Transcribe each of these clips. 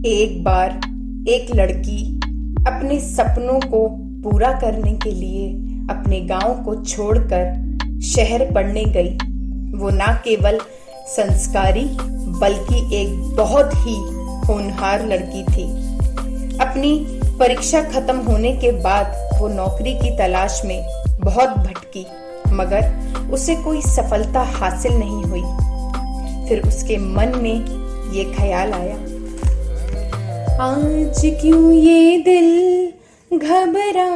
एक बार एक लड़की अपने सपनों को पूरा करने के लिए अपने गांव को छोड़कर शहर पढ़ने गई। वो न केवल संस्कारी बल्कि एक बहुत ही होनहार लड़की थी। अपनी परीक्षा खत्म होने के बाद वो नौकरी की तलाश में बहुत भटकी, मगर उसे कोई सफलता हासिल नहीं हुई। फिर उसके मन में ये ख्याल आया, आज क्यों ये दिल घबराया,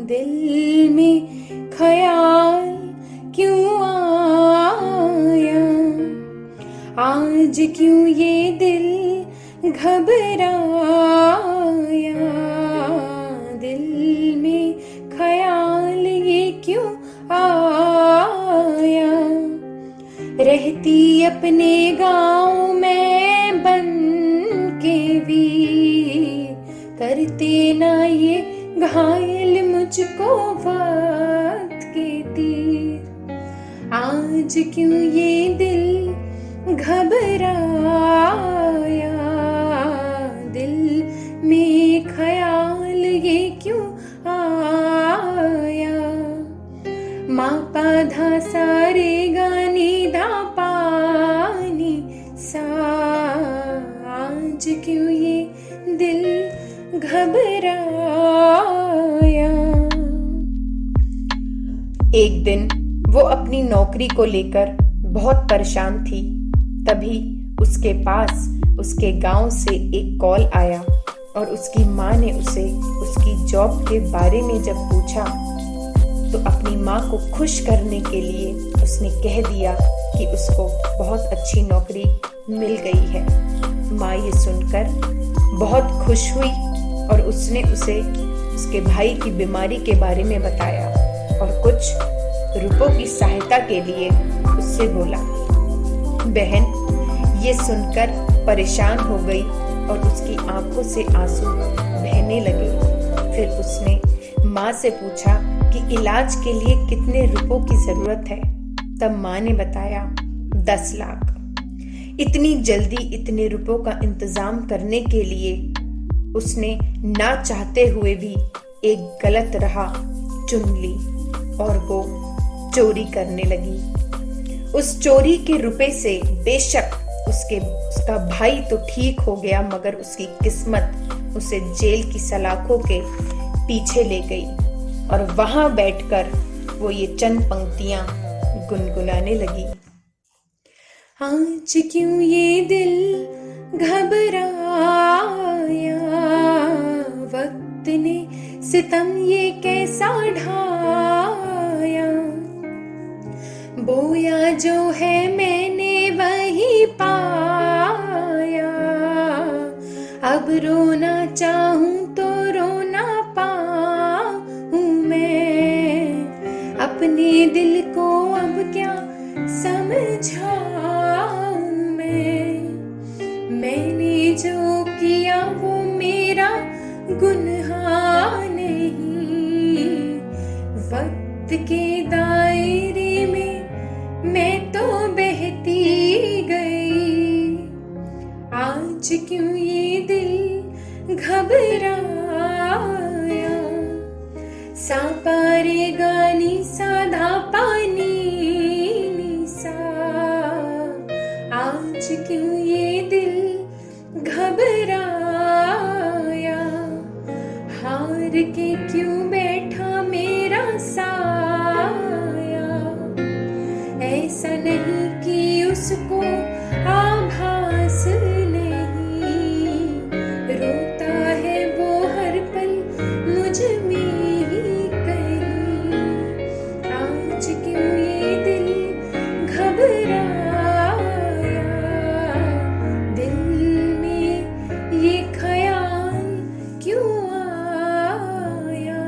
दिल में ख्याल क्यों आया, आज क्यों ये दिल घबराया, दिल में ख्याल ये क्यों आया। रहती अपने गाँव में बन के वीर, करते ना ये घायल मुझको वक्त के तीर। आज क्यों ये दिल घबराया, दिल में ख्याल ये क्यों आया। माँ पा धा सा रे गा नी धा पा नी सा, आज क्यों ये दिल घबराया। एक दिन वो अपनी नौकरी को लेकर बहुत परेशान थी। तभी उसके पास उसके गांव से एक कॉल आया और उसकी माँ ने उसे उसकी जॉब के बारे में जब पूछा तो अपनी माँ को खुश करने के लिए उसने कह दिया कि उसको बहुत अच्छी नौकरी मिल गई है। माँ ये सुनकर बहुत खुश हुई और उसने उसे उसके भाई की बीमारी के बारे में बताया और कुछ रुपयों की सहायता के लिए उससे बोला। बहन ये सुनकर परेशान हो गई और उसकी आंखों से आंसू बहने लगे। फिर उसने माँ से पूछा कि इलाज के लिए कितने रुपयों की जरूरत है। तब माँ ने बताया 10 लाख। इतनी जल्दी इतने रुपयों का इंतजाम करने के लिए उसने ना चाहते हुए भी एक गलत राह चुन ली और वो चोरी करने लगी। उस चोरी के रुपए से बेशक उसका भाई तो ठीक हो गया, मगर उसकी किस्मत उसे जेल की सलाखों के पीछे ले गई और वहां बैठकर वो ये चंद पंक्तियां गुनगुनाने लगी। आज क्यों ये दिल घबराया, वक्त ने सितम ये कैसा ढाया। बोया जो है मैंने वही पाया, अब रोना चाहूं तो रोना पाऊं मैं। अपने दिल को अब क्या समझाऊं मैंने जो किया वो मेरा गुनाह नहीं। वक्त के दायरे में मैं तो बहती गई। आज क्यों ये दिल घबराया, सा पारे गानी साधा पानी सा। आज क्यों ये दिल घबराया, हार के क्यों बैठा मेरा साया। ऐसा नहीं कि उसको आभास नहीं, रोता है वो हर पल मुझ में ही कहीं। आज क्यों ये दिल घबराया, दिल में ये ख्याल क्यों आया।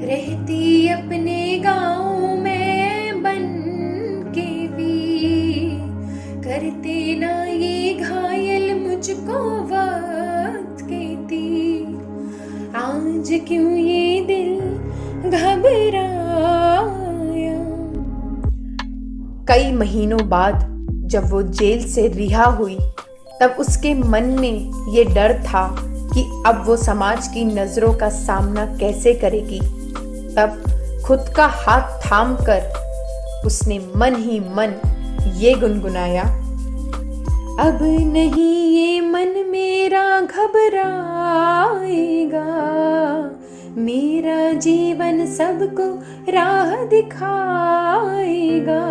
रहती अपने गाँव में बन के वीर, करते ना ये घायल मुझको वक्त के तीर। आज क्यों ये दिल घबराया। कई महीनों बाद जब वो जेल से रिहा हुई तब उसके मन में ये डर था कि अब वो समाज की नजरों का सामना कैसे करेगी। तब खुद का हाथ थाम कर उसने मन ही मन ये गुनगुनाया, अब नहीं ये मन मेरा घबराएगा, मेरा जीवन सबको राह दिखाएगा।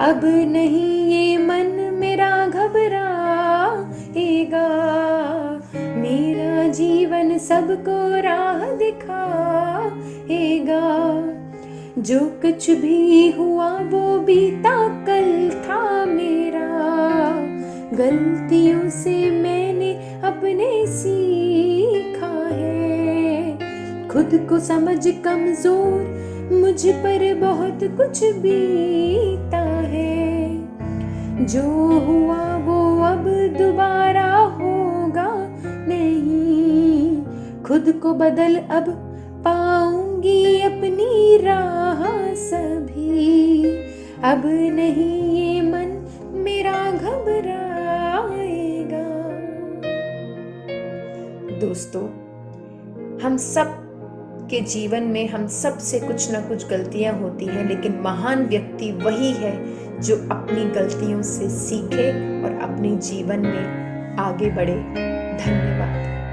अब नहीं ये मन मेरा घबराएगा, मेरा जीवन सबको राह दिखाएगा। जो कुछ भी हुआ वो बीता कल था मेरा, गलतियों से मैंने अपने सीखा है। खुद को समझ कमजोर मुझ पर बहुत कुछ बीता है। जो हुआ वो अब दोबारा होगा नहीं, खुद को बदल अब पाऊंगी अपनी राह सभी। अब नहीं ये मन मेरा घबराएगा। दोस्तों, हम सब के जीवन में हम सब से कुछ ना कुछ गलतियां होती हैं, लेकिन महान व्यक्ति वही है जो अपनी गलतियों से सीखे और अपने जीवन में आगे बढ़े। धन्यवाद।